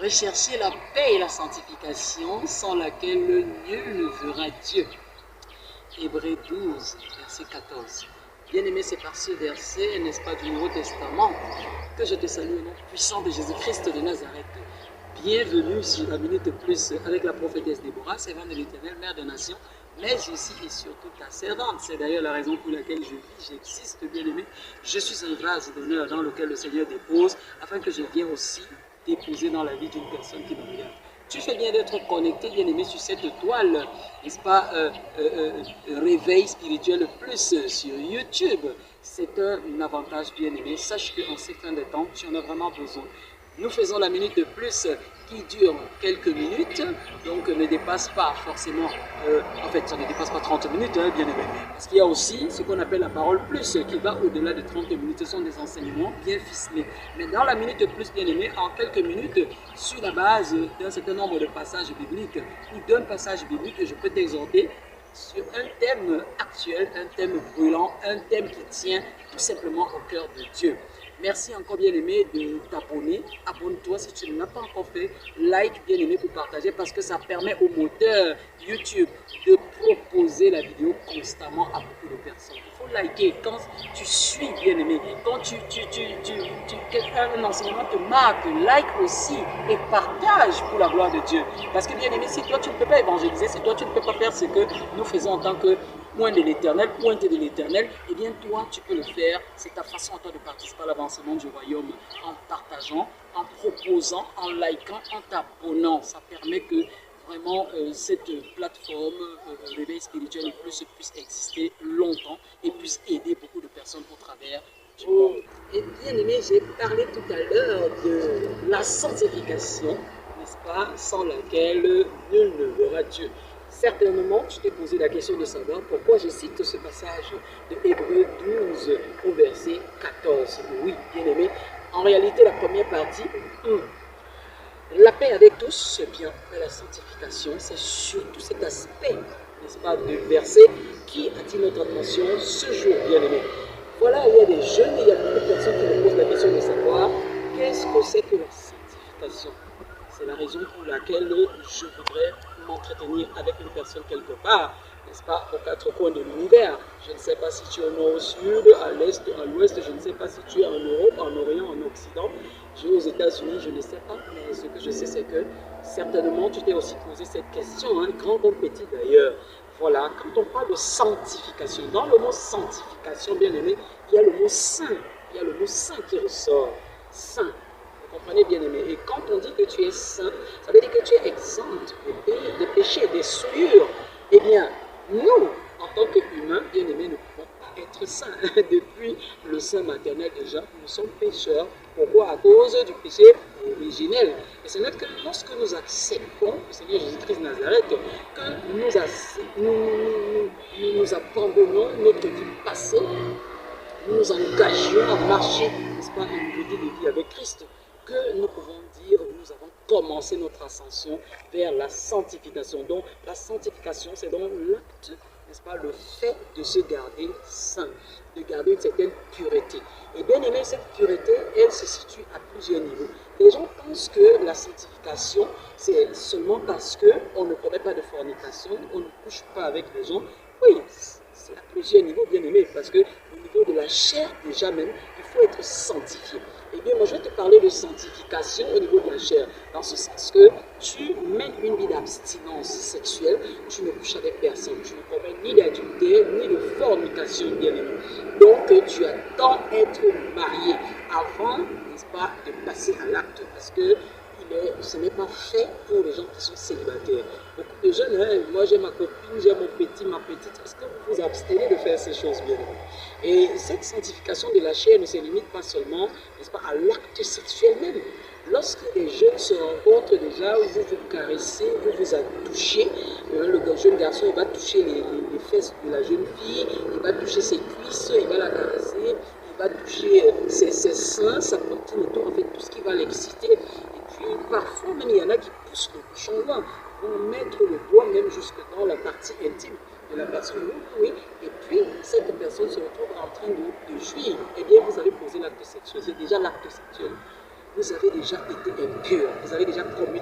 Recherchez la paix et la sanctification sans laquelle nul ne verra Dieu. Hébreux 12, verset 14. Bien-aimé, c'est par ce verset, n'est-ce pas, du Nouveau Testament, que je te salue au nom puissant de Jésus-Christ de Nazareth. Bienvenue sur la Minute Plus avec la prophétesse Déborah, servante de l'Éternel, mère des nations, mais aussi et surtout ta servante. C'est d'ailleurs la raison pour laquelle je vis, j'existe, bien-aimé. Je suis un vase d'honneur dans lequel le Seigneur dépose, afin que je vienne aussi déposer dans la vie d'une personne qui me regarde. Tu fais bien d'être connecté, bien-aimé, sur cette toile, n'est-ce pas, réveil spirituel plus sur YouTube. C'est un avantage, bien-aimé. Sache qu'en ces fins de temps, tu en as vraiment besoin. Nous faisons la minute de plus qui dure quelques minutes, donc ne dépasse pas forcément, en fait ça ne dépasse pas 30 minutes, hein, bien aimé. Parce qu'il y a aussi ce qu'on appelle la parole plus qui va au-delà de 30 minutes, ce sont des enseignements bien ficelés. Mais dans la minute plus, bien aimé, en quelques minutes, sur la base d'un certain nombre de passages bibliques ou d'un passage biblique, je peux t'exhorter sur un thème actuel, un thème brûlant, un thème qui tient tout simplement au cœur de Dieu. Merci encore bien-aimé de t'abonner. Abonne-toi si tu ne l'as pas encore fait. Like bien-aimé pour partager parce que ça permet au moteur YouTube de proposer la vidéo constamment à beaucoup de personnes. Il faut liker quand tu suis bien-aimé. Quand un enseignement te marque, like aussi et partage pour la gloire de Dieu. Parce que bien-aimé, si toi tu ne peux pas évangéliser, si toi tu ne peux pas faire ce que nous faisons en tant que point de l'éternel, pointe de l'éternel, eh bien toi tu peux le faire. C'est ta façon à toi de participer à l'avancement du royaume en partageant, en proposant, en likant, en t'abonnant. Ça permet que vraiment cette plateforme réveil spirituel et plus puisse exister longtemps et puisse aider beaucoup de personnes au travers du monde. Et bien aimé, j'ai parlé tout à l'heure de la sanctification, n'est-ce pas, sans laquelle nul ne verra Dieu. Certainement, tu t'es posé la question de savoir pourquoi je cite ce passage de Hébreux 12 au verset 14. Oui, bien aimé, en réalité, la première partie, la paix avec tous, c'est bien, mais la sanctification, c'est surtout cet aspect, n'est-ce pas, du verset qui attire notre attention ce jour, bien aimé. Voilà, il y a des jeunes, il y a beaucoup de personnes qui me posent la question de savoir qu'est-ce que c'est que la sanctification. C'est la raison pour laquelle je voudrais m'entretenir avec une personne quelque part, n'est-ce pas, aux quatre coins de l'univers. Je ne sais pas si tu es au nord, au sud, à l'est, à l'ouest, je ne sais pas si tu es en Europe, en Orient, en Occident, tu es aux États-Unis, je ne sais pas, mais ce que je sais, c'est que certainement tu t'es aussi posé cette question, hein, grand comme petit d'ailleurs. Voilà, quand on parle de sanctification, dans le mot sanctification, bien aimé, il y a le mot saint, il y a le mot saint qui ressort, saint. Vous comprenez bien aimé. Et quand on dit que tu es saint, ça veut dire que tu es exempt des péchés, des souillures. Eh bien, nous, en tant qu'humains, bien aimés, ne pouvons pas être saints. Depuis le sein maternel déjà, nous sommes pécheurs. Pourquoi? À cause du péché originel. Et c'est que lorsque nous acceptons le Seigneur Jésus-Christ de Nazareth, que nous abandonnons notre vie passée, nous nous engagions à marcher, n'est-ce pas, une nouveauté de vie avec Christ, que nous pouvons dire nous avons commencé notre ascension vers la sanctification. Donc la sanctification, c'est donc l'acte, n'est-ce pas, le fait de se garder saint, de garder une certaine pureté. Et bien aimé, cette pureté, elle se situe à plusieurs niveaux. Les gens pensent que la sanctification, c'est seulement parce qu'on ne commet pas de fornication, on ne couche pas avec les gens. Oui, c'est à plusieurs niveaux, bien aimé, parce que au niveau de la chair, déjà même, il faut être sanctifié. Eh bien, moi, je vais te parler de sanctification au niveau de la chair, dans ce sens que tu mènes une vie d'abstinence sexuelle, tu ne couches avec personne, tu ne commets ni d'adultère, ni de fornication, bien aimé. Donc, tu attends être marié avant, n'est-ce pas, de passer à l'acte, parce que ce n'est pas fait pour les gens qui sont célibataires. Beaucoup de jeunes, hein, moi j'ai ma copine, j'ai mon petit, ma petite. Est-ce que vous vous abstenez de faire ces choses bien? Et cette sanctification de la chair ne se limite pas seulement, n'est-ce pas, à l'acte sexuel même. Lorsque les jeunes se rencontrent déjà, vous vous caressez, vous vous touchez, le jeune garçon il va toucher les fesses de la jeune fille, il va toucher ses cuisses, il va la caresser, il va toucher ses seins, sa poitrine et tout, en fait tout ce qui va l'exciter. Parfois même il y en a qui poussent le bouchon loin, vont mettre le doigt même jusque dans la partie intime de la personne, oui, et puis cette personne se retrouve en train de jouir. Eh bien, vous avez posé l'acte sexuel, c'est déjà l'acte sexuel. vous avez déjà été impur, vous avez déjà commis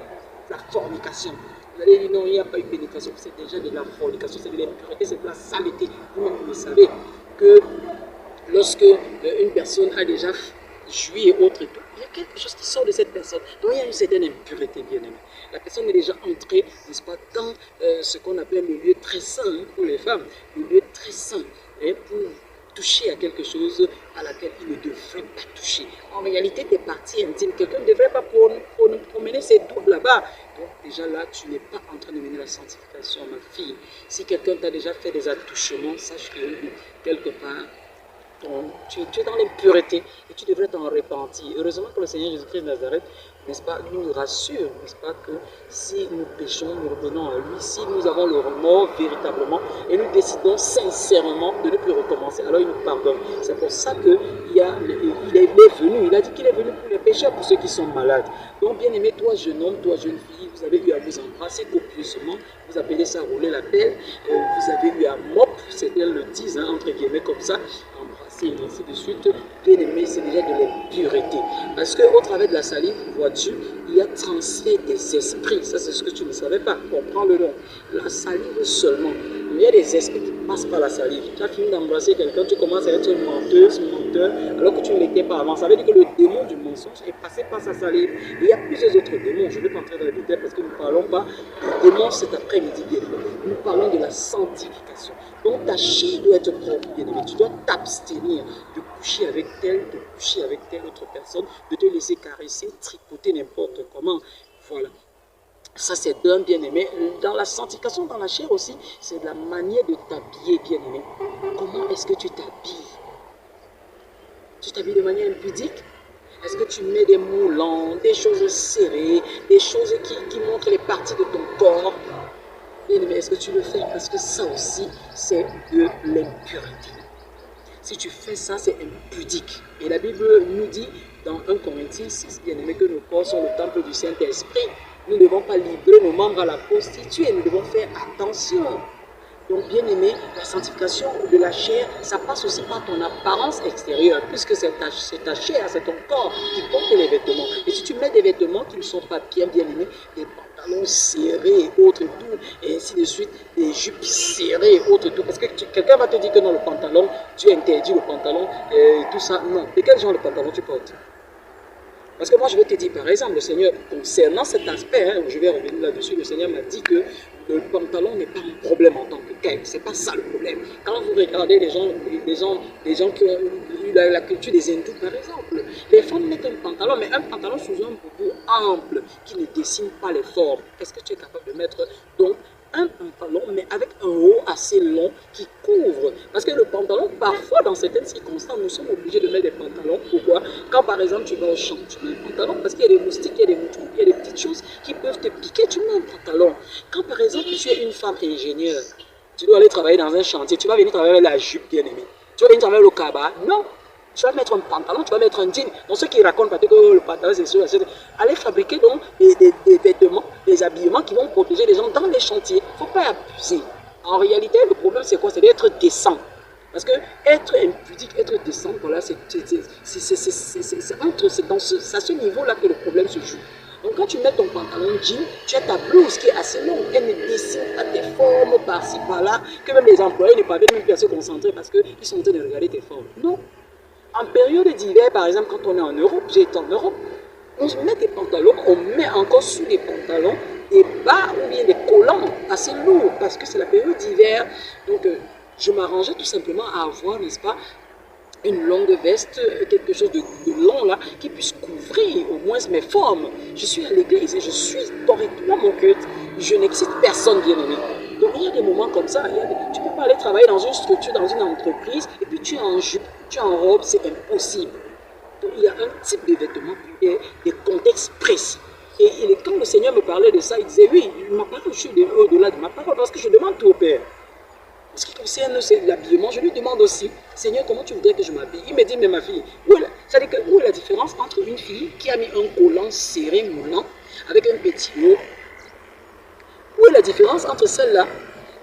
la fornication. Vous allez dire non, il n'y a pas eu pénétration, c'est déjà de la fornication, c'est de l'impureté, c'est de la saleté. Vous-même, vous savez que lorsque une personne a déjà joui et autres et tout, il y a quelque chose qui sort de cette personne. Donc il y a une certaine impureté, bien aimé. La personne est déjà entrée, n'est-ce pas, dans ce qu'on appelle le lieu très saint hein, pour les femmes, le lieu très saint, hein, pour toucher à quelque chose à laquelle il ne devrait pas toucher. En réalité, tes parties intimes, quelqu'un ne devrait pas promener ses doigts là-bas. Donc déjà là, tu n'es pas en train de mener la sanctification, ma fille. Si quelqu'un t'a déjà fait des attouchements, sache que quelque part, tu es dans l'impureté et tu devrais t'en repentir. Heureusement que le Seigneur Jésus-Christ de Nazareth, n'est-ce pas, nous rassure, n'est-ce pas, que si nous péchons, nous revenons à lui, si nous avons le remords véritablement et nous décidons sincèrement de ne plus recommencer, alors il nous pardonne. C'est pour ça qu'il est venu, il a dit qu'il est venu pour les pécheurs, pour ceux qui sont malades. Donc bien aimé, toi jeune homme, toi jeune fille, vous avez eu à vous embrasser copieusement, vous appelez ça rouler la pelle, vous avez eu à mop, c'était le 10, hein, entre guillemets comme ça, et ainsi de suite. Bien aimé, c'est déjà de l'impureté. Parce qu'au travers de la salive, vois-tu, il y a transfert des esprits. Ça, c'est ce que tu ne savais pas. Comprends-le donc. La salive seulement. Il y a des esprits qui passent par la salive. Tu as fini d'embrasser quelqu'un, tu commences à être menteuse, menteur, alors que tu ne l'étais pas avant. Ça veut dire que le démon du mensonge est passé par sa salive. Et il y a plusieurs autres démons. Je ne vais pas entrer dans les détails parce que nous ne parlons pas des démons cet après-midi. Nous parlons de la sanctification. Donc ta chair doit être propre, bien aimé. Tu dois t'abstenir de coucher avec telle, de coucher avec telle autre personne, de te laisser caresser, tripoter n'importe comment. Voilà. Ça, c'est d'un bien aimé. Dans la sanctification, dans la chair aussi, c'est de la manière de t'habiller, bien aimé. Comment est-ce que tu t'habilles? Tu t'habilles de manière impudique? Est-ce que tu mets des moulants, des choses serrées, des choses qui montrent les parties de ton corps? Bien aimé, est-ce que tu le fais? Parce que ça aussi, c'est de l'impureté. Si tu fais ça, c'est impudique. Et la Bible nous dit dans 1 Corinthiens 6, bien aimé, que nos corps sont le temple du Saint-Esprit. Nous ne devons pas livrer nos membres à la prostituée. Nous devons faire attention. Donc, bien aimé, la sanctification de la chair, ça passe aussi par ton apparence extérieure, puisque c'est ta chair, c'est ton corps qui porte les vêtements. Et si tu mets des vêtements qui ne sont pas bien aimés, des pantalons serrés et autres tout, et ainsi de suite, des jupes serrées et autres tout, parce que quelqu'un va te dire que non, le pantalon, tu interdis le pantalon, et tout ça. Non, de quel genre de pantalon tu portes? Parce que moi, je vais te dire, par exemple, le Seigneur, concernant cet aspect, hein, je vais revenir là-dessus, le Seigneur m'a dit que le pantalon n'est pas un problème en tant que tel. C'est pas ça le problème. Quand vous regardez les gens qui ont eu la culture des hindous, par exemple, les femmes mettent un pantalon, mais un pantalon sous un boubou ample, qui ne dessine pas les formes. Est-ce que tu es capable de mettre donc un pantalon, mais avec un haut assez long qui couvre? Parce que le pantalon, parfois, dans certaines circonstances, nous sommes obligés de mettre des pantalons. Pourquoi? Quand, par exemple, tu vas au champ, tu mets un pantalon, parce qu'il y a des moustiques, il y a des moutons, il y a des petites choses qui peuvent te piquer, tu mets un pantalon. Quand, par exemple, tu es une femme ingénieure, tu dois aller travailler dans un chantier, tu vas venir travailler avec la jupe, bien aimée. Tu vas venir travailler au cabas? Non. Tu vas mettre un pantalon, tu vas mettre un jean. Donc ceux qui racontent peut-être que le pantalon c'est sûr, allez fabriquer donc des vêtements, des habillements qui vont protéger les gens dans les chantiers. Il ne faut pas abuser. En réalité, le problème c'est quoi? C'est d'être décent. Parce que être impudique, être décent, voilà, c'est à ce niveau-là que le problème se joue. Donc quand tu mets ton pantalon jean, tu as ta blouse qui est assez longue, elle ne dessine pas tes formes par-ci, par-là, que même les employés ne parviennent même plus à se concentrer parce qu'ils sont en train de regarder tes formes. Non. En période d'hiver, par exemple, quand on est en Europe, j'ai été en Europe, on met des pantalons, on met encore sous les pantalons des bas ou bien des collants assez lourds parce que c'est la période d'hiver. Donc, je m'arrangeais tout simplement à avoir, n'est-ce pas, une longue veste, quelque chose de long là, qui puisse couvrir au moins mes formes. Je suis à l'église et je suis correctement mon culte. Je n'excite personne, bien aimé. Donc il y a des moments comme ça. Tu ne peux pas aller travailler dans une structure, dans une entreprise, et puis tu es en jupe, tu es en robe, c'est impossible. Donc il y a un type de vêtements, des contextes précis. Et quand le Seigneur me parlait de ça, il disait, oui, ma parole, je suis au-delà de ma parole, parce que je demande tout au Père. En ce qui concerne l'habillement, je lui demande aussi, Seigneur, comment tu voudrais que je m'habille? Il me dit, mais ma fille, où est la différence entre une fille qui a mis un collant serré, moulant, avec un petit haut? Où est la différence entre celle-là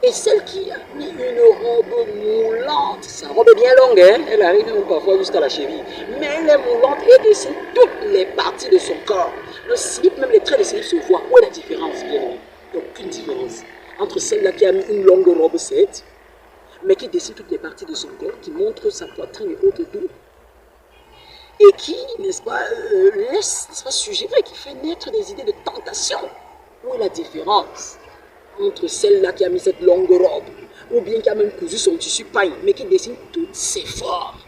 Et celle qui a mis une robe moulante, sa robe est bien longue, hein? Elle arrive même parfois jusqu'à la cheville, mais elle est moulante et dessine toutes les parties de son corps. Le slip, même les traits de slip se voient. Où est la différence, bien aimé? Il n'y a aucune différence entre celle-là qui a mis une longue robe 7, mais qui dessine toutes les parties de son corps, qui montre sa poitrine et autres tout, et qui, n'est-ce pas, laisse, n'est-ce pas, suggérer, qui fait naître des idées de tentation. Où est la différence entre celle-là qui a mis cette longue robe, ou bien qui a même cousu son tissu pagne, mais qui dessine toutes ses formes?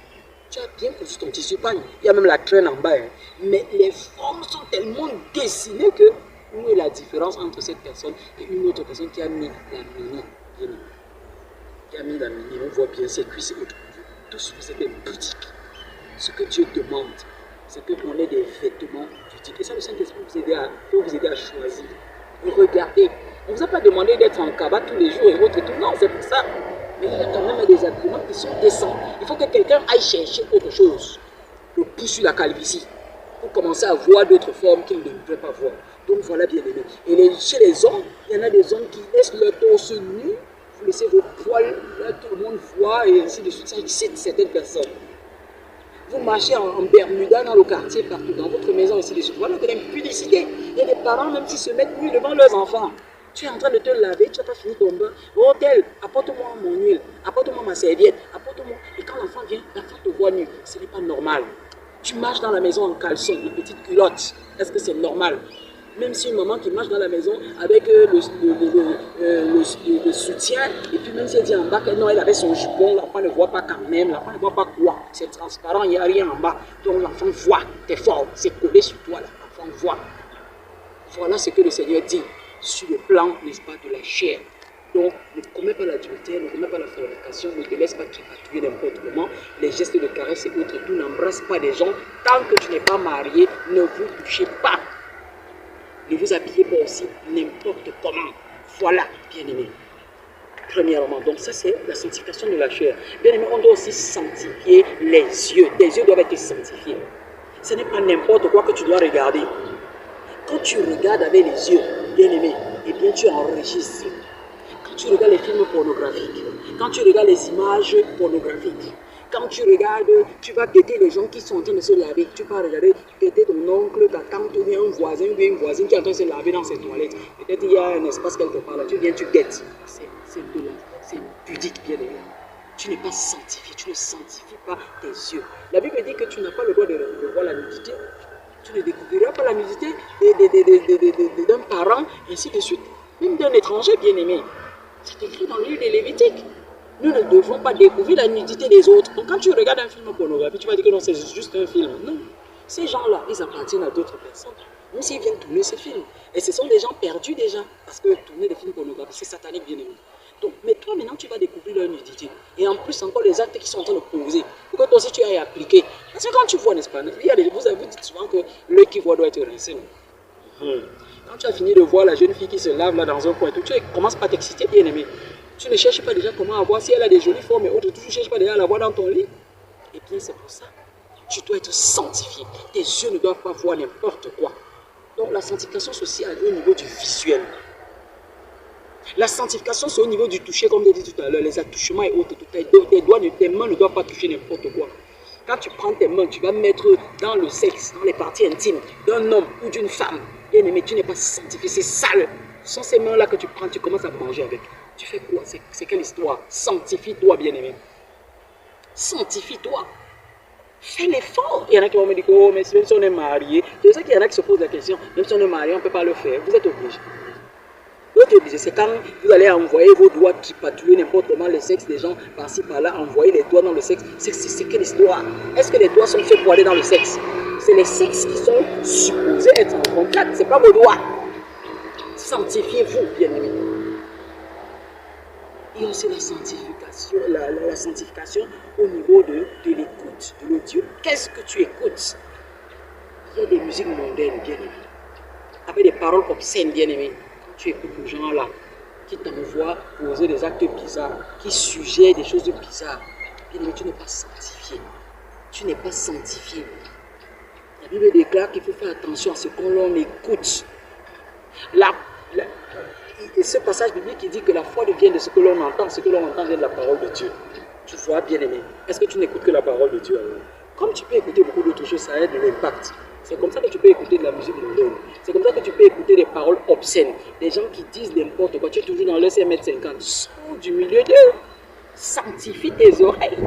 Tu as bien cousu ton tissu pagne, il y a même la traîne en bas, hein. Mais les formes sont tellement dessinées que où est la différence entre cette personne et une autre personne qui a mis la mini, qui a mis la mini, on voit bien ses cuisses et autres. Tous vous êtes des boutiques. Ce que Dieu demande, c'est que qu'on ait des vêtements pudiques. Et ça, le Saint-Esprit peut vous aider à choisir. Regardez, on ne vous a pas demandé d'être en cabas tous les jours et autres et tout. Non, c'est pour ça. Mais il y a quand même des arguments qui sont décents. Il faut que quelqu'un aille chercher autre chose. Le pouce sur la calvitie. Pour commencer à voir d'autres formes qu'il ne devrait pas voir. Donc voilà, bien aimé. Et chez les hommes, il y en a des hommes qui laissent leur torse nu. Vous laissez vos poils, là tout le monde voit et ainsi de suite. Ça excite certaines personnes. Vous marchez en Bermuda dans le quartier, partout, dans votre maison, ainsi de suite. Voilà de l'impudicité. Il y a des parents, même s'ils se mettent nus devant leurs enfants. Tu es en train de te laver, tu n'as pas fini ton bain. Au hôtel, apporte-moi mon huile, apporte-moi ma serviette, apporte-moi. Et quand l'enfant vient, l'enfant te voit nu. Ce n'est pas normal. Tu marches dans la maison en caleçon, une petite culotte. Est-ce que c'est normal? Même si une maman qui marche dans la maison avec le soutien, et puis même si elle dit en bas qu'elle non, elle avait son jupon, l'enfant ne voit pas quand même, l'enfant ne voit pas quoi. C'est transparent, il n'y a rien en bas. Donc l'enfant voit, t'es fort, c'est collé sur toi, l'enfant voit. Voilà ce que le Seigneur dit sur le plan, n'est-ce pas, de la chair. Donc, ne commets pas l'adultère, ne commets pas la fornication, ne te laisse pas tripatouiller n'importe comment. Les gestes de caresse et autres, tout, n'embrasse pas des gens. Tant que tu n'es pas marié, ne vous touchez pas. Ne vous habillez pas aussi n'importe comment. Voilà, bien aimé. Premièrement, donc ça c'est la sanctification de la chair. Bien aimé, on doit aussi sanctifier les yeux. Tes yeux doivent être sanctifiés. Ce n'est pas n'importe quoi que tu dois regarder. Quand tu regardes avec les yeux, bien aimé, eh bien tu enregistres. Quand tu regardes les films pornographiques, quand tu regardes les images pornographiques, quand tu regardes, tu vas guetter les gens qui sont en train de se laver. Tu vas regarder, guetter ton oncle, ta tante, ou bien un voisin, ou bien une voisine qui est en train de se laver dans ses toilettes. Peut-être il y a un espace quelque part là. Tu viens, tu guettes. C'est pudique, bien aimé. Tu n'es pas sanctifié, tu ne sanctifies pas tes yeux. La Bible dit que tu n'as pas le droit de voir la nudité. Tu ne découvriras pas la nudité d'un parent, ainsi de suite. Même d'un étranger, bien aimé. C'est écrit dans le livre des Lévitiques. Nous ne devons pas découvrir la nudité des autres. Donc quand tu regardes un film pornographique, tu vas dire que non, c'est juste un film. Non. Ces gens-là, ils appartiennent à d'autres personnes. Même s'ils viennent tourner ces films. Et ce sont des gens perdus déjà. Parce que tourner des films pornographiques, c'est satanique, bien aimé. Donc, mais toi maintenant, tu vas découvrir leur nudité. Et en plus, encore les actes qui sont en train de poser. Pour que toi aussi tu ailles appliquer. Parce que quand tu vois, n'est-ce pas, vous avez dit souvent que l'œil qui voit doit être rincé. Quand tu as fini de voir la jeune fille qui se lave là dans un coin, tu commences par t'exciter, bien aimé. Tu ne cherches pas déjà comment avoir, si elle a des jolies formes et autres, tu ne cherches pas déjà à la voir dans ton lit. Et bien c'est pour ça, tu dois être sanctifié. Tes yeux ne doivent pas voir n'importe quoi. Donc la sanctification, c'est aussi au niveau du visuel. La sanctification, c'est au niveau du toucher, comme je l'ai dit tout à l'heure, les attouchements et autres. Tes mains ne doivent pas toucher n'importe quoi. Quand tu prends tes mains, tu vas mettre dans le sexe, dans les parties intimes d'un homme ou d'une femme. Bien aimé, tu n'es pas sanctifié, c'est sale. Ce sont ces mains-là que tu prends, tu commences à manger avec. Tu fais quoi? C'est quelle histoire? Sanctifie-toi, bien-aimé. Sanctifie-toi. Fais l'effort. Il y en a qui vont me dire, oh, mais même si on est marié, c'est ça qu'il y en a qui se posent la question, même si on est marié, on ne peut pas le faire. Vous êtes obligé. Vous êtes obligé. C'est quand vous allez envoyer vos doigts qui patrouillent n'importe comment le sexe des gens, par-ci, par-là, envoyer les doigts dans le sexe. C'est quelle histoire? Est-ce que les doigts sont faits pour aller dans le sexe? C'est les sexes qui sont supposés être en contact, ce n'est pas vos doigts. Sanctifiez-vous, bien-aimés. Il y a aussi la sanctification au niveau de l'écoute, de l'audio. Qu'est-ce que tu écoutes? Il y a des musiques mondaines, bien-aimées, avec des paroles obscènes, bien-aimées. Quand tu écoutes les gens là, qui t'envoient poser des actes bizarres, qui suggèrent des choses bizarres, bien-aimé, tu n'es pas sanctifié. Tu n'es pas sanctifié. La Bible déclare qu'il faut faire attention à ce qu'on l'on écoute. Et ce passage biblique qui dit que la foi vient de ce que l'on entend, ce que l'on entend vient de la parole de Dieu. Tu vois, bien aimé, est-ce que tu n'écoutes que la parole de Dieu alors? Comme tu peux écouter beaucoup d'autres choses, ça a de l'impact. C'est comme ça que tu peux écouter de la musique mondaine. C'est comme ça que tu peux écouter des paroles obscènes. Des gens qui disent n'importe quoi. Tu es toujours dans le 5,50 m. Sors du milieu d'eux. Sanctifie tes oreilles.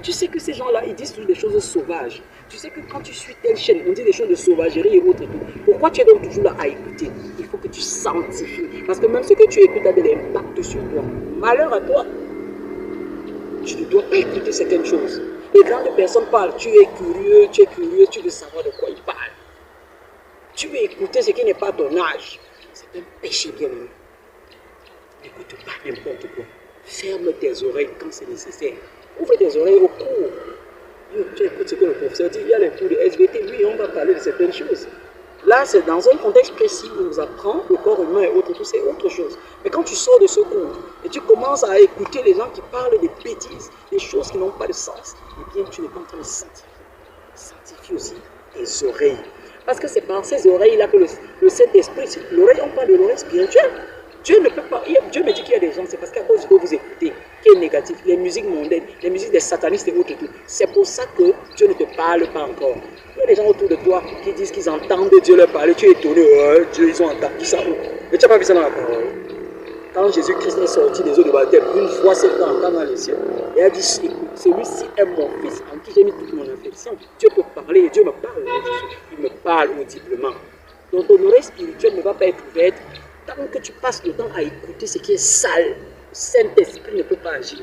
Tu sais que ces gens-là, ils disent toujours des choses sauvages. Tu sais que quand tu suis telle chaîne, on dit des choses de sauvagerie et autres et tout. Pourquoi tu es donc toujours là à écouter? Il faut que tu sanctifies. Parce que même ce que tu écoutes a de l'impact sur toi. Malheur à toi. Tu ne dois pas écouter certaines choses. Les grandes personnes parlent, tu es curieux, tu veux savoir de quoi ils parlent. Tu veux écouter ce qui n'est pas ton âge. C'est un péché bien aimé. N'écoute pas n'importe quoi. Ferme tes oreilles quand c'est nécessaire. Ouvre tes oreilles au cours. Tu écoutes ce que le professeur dit, il y a les cours de SVT, oui, on va parler de certaines choses. Là, c'est dans un contexte précis où on nous apprend le corps humain et autres, tout c'est autre chose. Mais quand tu sors de ce cours et tu commences à écouter les gens qui parlent des bêtises, des choses qui n'ont pas de sens, eh bien, tu n'es pas en train de sanctifier. Sanctifie aussi tes oreilles. Parce que c'est par ces oreilles-là que le Saint-Esprit, l'oreille, on parle de l'oreille spirituelle. Dieu ne peut pas. Dieu me dit qu'il y a des gens, c'est parce qu'à cause de ce que vous écoutez, qui est négatif, les musiques mondaines, les musiques des satanistes et autres, c'est pour ça que Dieu ne te parle pas encore. Il y a des gens autour de toi qui disent qu'ils entendent Dieu leur parler. Tu es étonné, Dieu, ils ont entendu ça. Mais tu n'as pas vu ça dans la parole. Quand Jésus-Christ est sorti des eaux de baptême, une voix s'est fait entendre dans les cieux. Et elle dit, écoute, celui-ci est mon fils en qui j'ai mis toute mon affection. Dieu peut parler et Dieu me parle. Il me parle audiblement. Donc ton oreille spirituelle ne va pas être ouverte tant que tu passes le temps à écouter ce qui est sale. Le Saint-Esprit ne peut pas agir.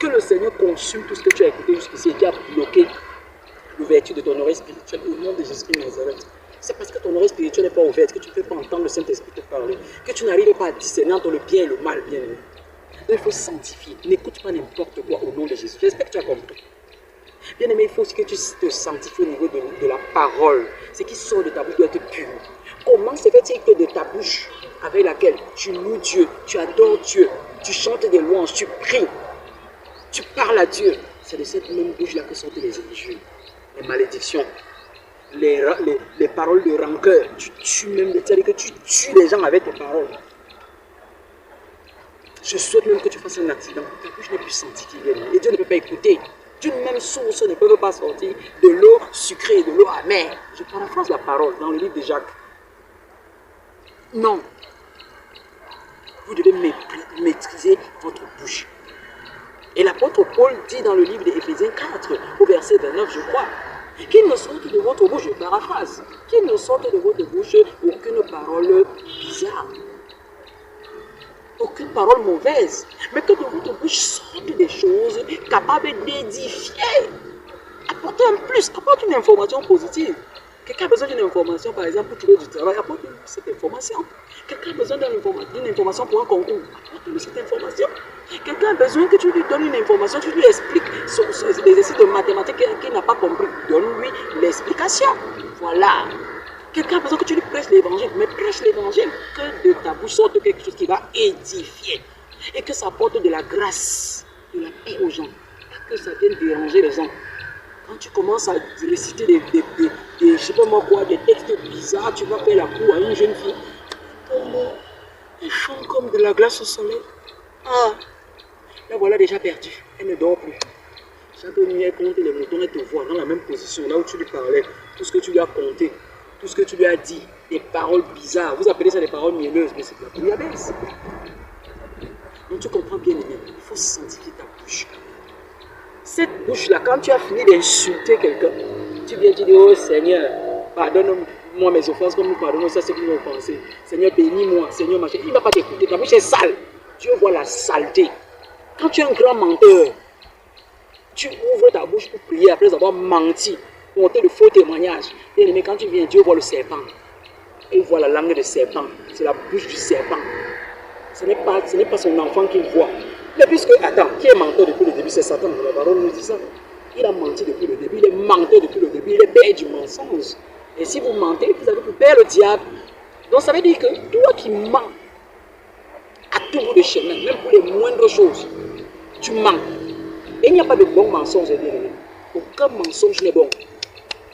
Que le Seigneur consume tout ce que tu as écouté jusqu'ici et qui a bloqué l'ouverture de ton oreille spirituelle au nom de Jésus-Christ Nazareth. C'est parce que ton oreille spirituelle n'est pas ouverte que tu ne peux pas entendre le Saint-Esprit te parler, que tu n'arrives pas à discerner entre le bien et le mal, bien aimé. Donc il faut sanctifier. N'écoute pas n'importe quoi au nom de Jésus. J'espère que tu as compris. Bien aimé, il faut aussi que tu te sanctifies au niveau de la parole. Ce qui sort de ta bouche doit être pur. Comment se fait-il que de ta bouche avec laquelle tu loues Dieu, tu adores Dieu, tu chantes des louanges, tu pries, tu parles à Dieu, c'est de cette même bouche-là que sortent les injures, les malédictions, les paroles de rancœur. Tu tues même, c'est-à-dire que tu tues les gens avec tes paroles. Je souhaite même que tu fasses un accident. Ta bouche n'est plus sanctifiée. Et Dieu ne peut pas écouter. D'une même source ne peut pas sortir de l'eau sucrée et de l'eau amère. Je paraphrase la parole dans le livre de Jacques. Non. Vous devez maîtriser votre bouche. Et l'apôtre Paul dit dans le livre d'Éphésiens 4, au verset 29, je crois, qu'il ne sorte de votre bouche, je paraphrase, qu'il ne sorte de votre bouche aucune parole bizarre, aucune parole mauvaise, mais que de votre bouche sortent des choses capables d'édifier. Apportez un plus, apporte une information positive. Quelqu'un a besoin d'une information, par exemple, pour trouver du travail, apporte cette information. Quelqu'un a besoin d'une information pour un concours, apporte-lui cette information. Quelqu'un a besoin que tu lui donnes une information, tu lui expliques l'exercice de mathématiques qu'il n'a pas compris. Donne-lui l'explication. Voilà. Quelqu'un a besoin que tu lui prêches l'évangile, mais prêche l'évangile, que de ta bouche sorte quelque chose qui va édifier. Et que ça apporte de la grâce, de la paix aux gens. Pas que ça vienne déranger les gens. Quand tu commences à réciter je sais pas moi quoi, des textes bizarres, tu vas faire la cour à une jeune fille. Elle chante comme de la glace au soleil. Ah, la voilà déjà perdue. Elle ne dort plus. Chaque nuit, elle compte les moutons, elle te voit dans la même position, là où tu lui parlais. Tout ce que tu lui as compté, tout ce que tu lui as dit, des paroles bizarres. Vous appelez ça des paroles mielleuses, mais c'est de la bouillabaisse. Donc tu comprends bien, il faut sanctifier ta bouche. Cette bouche-là, quand tu as fini d'insulter quelqu'un, tu viens te dire, oh Seigneur, pardonne-moi mes offenses comme nous pardonnons ça, c'est que nous avons pensé. Seigneur, bénis-moi, Seigneur, machin. Il ne va pas t'écouter, ta bouche est sale. Dieu voit la saleté. Quand tu es un grand menteur, tu ouvres ta bouche pour prier après avoir menti, pour monter de faux témoignages. Bien aimé, quand tu viens, Dieu voit le serpent. Il voit la langue de serpent. C'est la bouche du serpent. Ce n'est pas son enfant qu'il voit. Mais puisque, attends, qui est menteur depuis le début? C'est Satan. La parole nous dit ça. Il a menti depuis le début. Il est menteur depuis le début. Il est père du mensonge. Et si vous mentez, vous avez pour père le diable. Donc ça veut dire que toi qui mens à tout bout de chemin, même pour les moindres choses, tu mens. Et il n'y a pas de bon mensonge, bien aimé. Aucun mensonge n'est bon.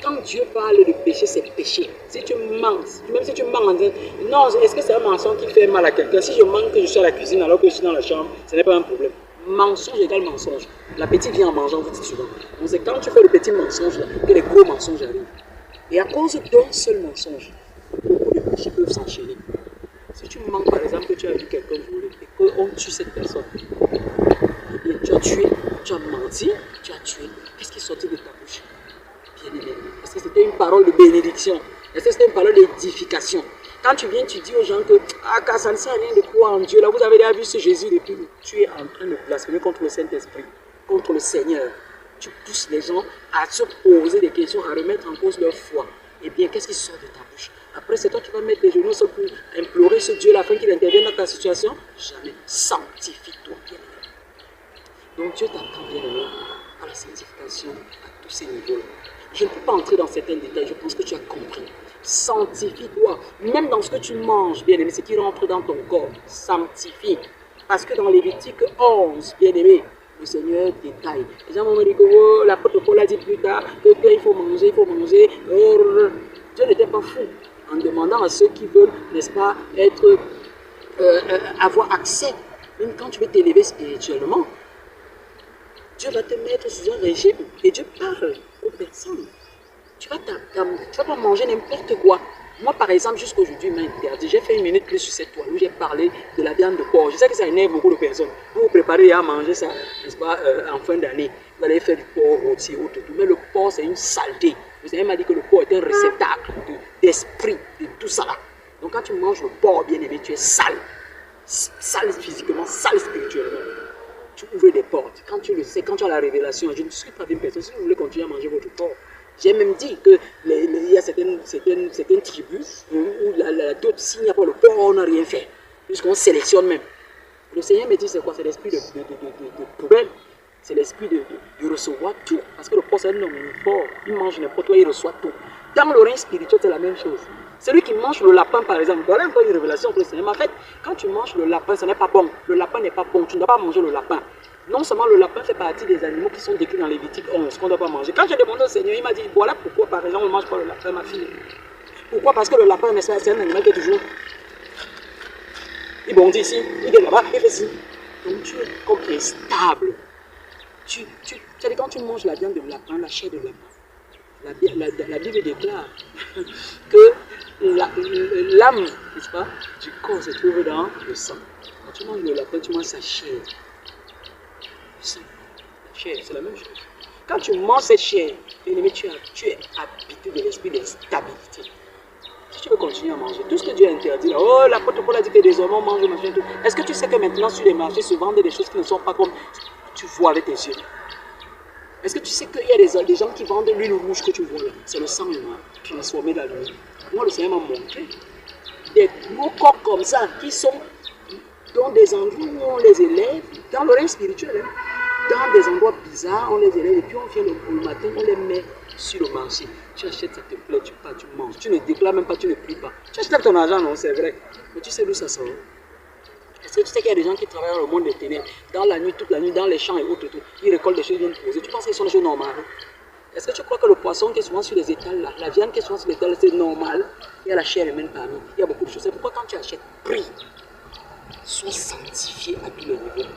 Quand Dieu parle de péché, c'est péché. Si tu mens, même si tu mens en disant, non, est-ce que c'est un mensonge qui fait mal à quelqu'un? Si je mens que je suis à la cuisine alors que je suis dans la chambre, ce n'est pas un problème. Mensonge égale mensonge. L'appétit vient en mangeant, vous dites souvent. Donc c'est quand tu fais le petit mensonge là, que les gros mensonges arrivent. Et à cause d'un seul mensonge, beaucoup de péchés peuvent s'enchaîner. Si tu mens par exemple que tu as vu quelqu'un voler et qu'on tue cette personne, eh bien, tu as tué, tu as menti, tu as tué. Qu'est-ce qui est sorti de ta bouche? Bien-aimé. Est-ce que c'était une parole de bénédiction? Est-ce que c'était une parole d'édification? Quand tu viens, tu dis aux gens que car ça ne sert à rien de croire en Dieu. Là, vous avez déjà vu ce Jésus depuis. Tu es en train de blasphémer contre le Saint-Esprit, contre le Seigneur. Tu pousses les gens à se poser des questions, à remettre en cause leur foi. Eh bien, qu'est-ce qui sort de ta bouche? Après, c'est toi qui vas mettre les genoux sur pour implorer ce Dieu afin qu'il intervienne dans ta situation? Jamais. Sanctifie-toi, bien-aimé. Donc, Dieu t'attend, bien-aimé, à la sanctification à tous ces niveaux-là. Je ne peux pas entrer dans certains détails, je pense que tu as compris. Sanctifie-toi, même dans ce que tu manges, bien-aimé, ce qui rentre dans ton corps, sanctifie. Parce que dans Lévitique 11, bien-aimé, le Seigneur détaille. Les gens m'ont dit que oh, l'apôtre Paul a dit plus tard qu'il faut manger, il faut manger. Oh, Dieu n'était pas fou en demandant à ceux qui veulent, n'est-ce pas, être, avoir accès, même quand tu veux t'élever spirituellement. Dieu va te mettre sous un régime et Dieu parle aux personnes. Tu vas pas manger n'importe quoi. Moi, par exemple, jusqu'aujourd'hui, il m'a interdit. J'ai fait une minute plus sur cette toile où j'ai parlé de la viande de porc. Je sais que ça énerve beaucoup de personnes. Vous vous préparez à manger ça, n'est-ce pas, en fin d'année. Vous allez faire du porc rôti ou tout. Mais le porc, c'est une saleté. Le Seigneur m'a dit que le porc est un réceptacle d'esprit, de tout ça là. Donc, quand tu manges le porc, bien aimé, tu es sale. Sale physiquement, sale spirituellement. Tu ouvres des portes. Quand tu le sais, quand tu as la révélation, je ne suis pas une personne. Si vous voulez continuer à manger votre porc, j'ai même dit qu'il y a certaines tribus où d'autres, s'il n'y a pas le porc, on n'a rien fait. Puisqu'on sélectionne même. Le Seigneur me dit c'est quoi? C'est l'esprit de poubelle. C'est l'esprit de recevoir tout. Parce que le porc, c'est un homme fort. Il mange n'importe quoi, il reçoit tout. Dans le règne spirituel, c'est la même chose. Celui qui mange le lapin, par exemple, voilà encore une révélation pour le Seigneur. En fait, quand tu manges le lapin, ce n'est pas bon. Le lapin n'est pas bon. Tu ne dois pas manger le lapin. Non seulement le lapin fait partie des animaux qui sont décrits dans Lévitique 11, qu'on ne doit pas manger. Quand j'ai demandé au Seigneur, il m'a dit, voilà pourquoi, par exemple, on ne mange pas le lapin, ma fille. Pourquoi? Parce que le lapin, c'est un animal qui est toujours... Il bondit ici, il est là-bas, il fait ici. Donc tu es comme stable. C'est-à-dire quand tu manges la viande de lapin, la chair de lapin, la Bible déclare que l'âme, n'est-ce pas, du corps se trouve dans le sang. Quand tu manges le lapin, tu manges sa chair. Le sang, la chair, c'est la même chose. Quand tu manges cette chair, bien-aimé, tu es habité de l'esprit de stabilité. Si tu veux continuer à manger, tout ce que Dieu a interdit, là, oh, l'apôtre Paul a dit que désormais on mange, machin, tout. Est-ce que tu sais que maintenant sur les marchés se vendent des choses qui ne sont pas comme tu vois avec tes yeux? Est-ce que tu sais qu'il y a des gens qui vendent l'huile rouge que tu vois là? C'est le sang noir transformé dans l'huile. Moi, le Seigneur m'a montré des gros corps comme ça qui sont dans des endroits où on les élève, dans le règne spirituel, hein, dans des endroits bizarres, on les élève et puis on vient le matin, on les met sur le marché. Tu achètes, ça te plaît, tu pars, tu manges. Tu ne déclares même pas, tu ne pries pas. Tu achètes ton argent, non, c'est vrai. Mais tu sais d'où ça sort? Est-ce que tu sais qu'il y a des gens qui travaillent dans le monde des ténèbres, dans la nuit, toute la nuit, dans les champs et autres, tout. Ils récoltent des choses, ils viennent poser. Tu penses qu'ils sont des choses normales? Est-ce que tu crois que le poisson qui est souvent sur les étals, là, la viande qui est souvent sur les étals, c'est normal? Il y a la chair humaine parmi. Il y a beaucoup de choses. C'est pourquoi quand tu achètes, prie. Sois sanctifié à tous les niveaux.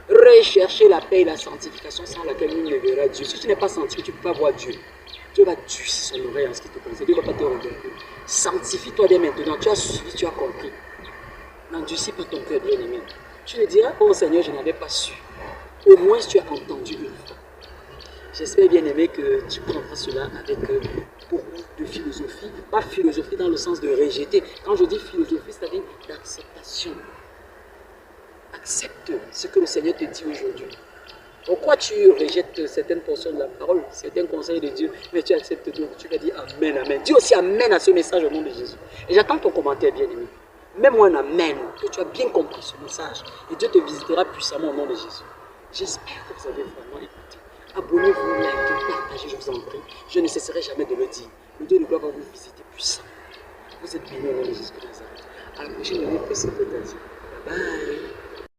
Rechercher la paix et la sanctification sans laquelle nous ne verrons Dieu. Si tu n'es pas sanctifié, tu ne peux pas voir Dieu. Dieu va durcir son oreille en ce qui te concerne. Dieu ne va pas te regarder. Sanctifie-toi dès maintenant. Tu as suivi, tu as compris. N'endurcis pas ton cœur, bien-aimé. Tu ne diras, oh Seigneur, je n'avais pas su. Au moins, tu as entendu une fois. J'espère, bien-aimé, que tu prendras cela avec beaucoup de philosophie. Pas philosophie dans le sens de rejeter. Quand je dis philosophie, c'est-à-dire d'acceptation. Accepte ce que le Seigneur te dit aujourd'hui. Pourquoi tu rejettes certaines portions de la parole, certains conseils de Dieu, mais tu acceptes tout. Tu vas dire Amen, Amen. Dis aussi Amen à ce message au nom de Jésus. Et j'attends ton commentaire, bien-aimé. Mets-moi un Amen, que tu as bien compris ce message. Et Dieu te visitera puissamment au nom de Jésus. J'espère que vous avez vraiment écouté. Abonnez-vous, likez, partagez, je vous en prie. Je ne cesserai jamais de le dire. Le Dieu de gloire va vous visiter puissamment. Vous êtes bénis au nom de Jésus de Nazareth. À la prochaine année, que c'est peut-être. Bye bye.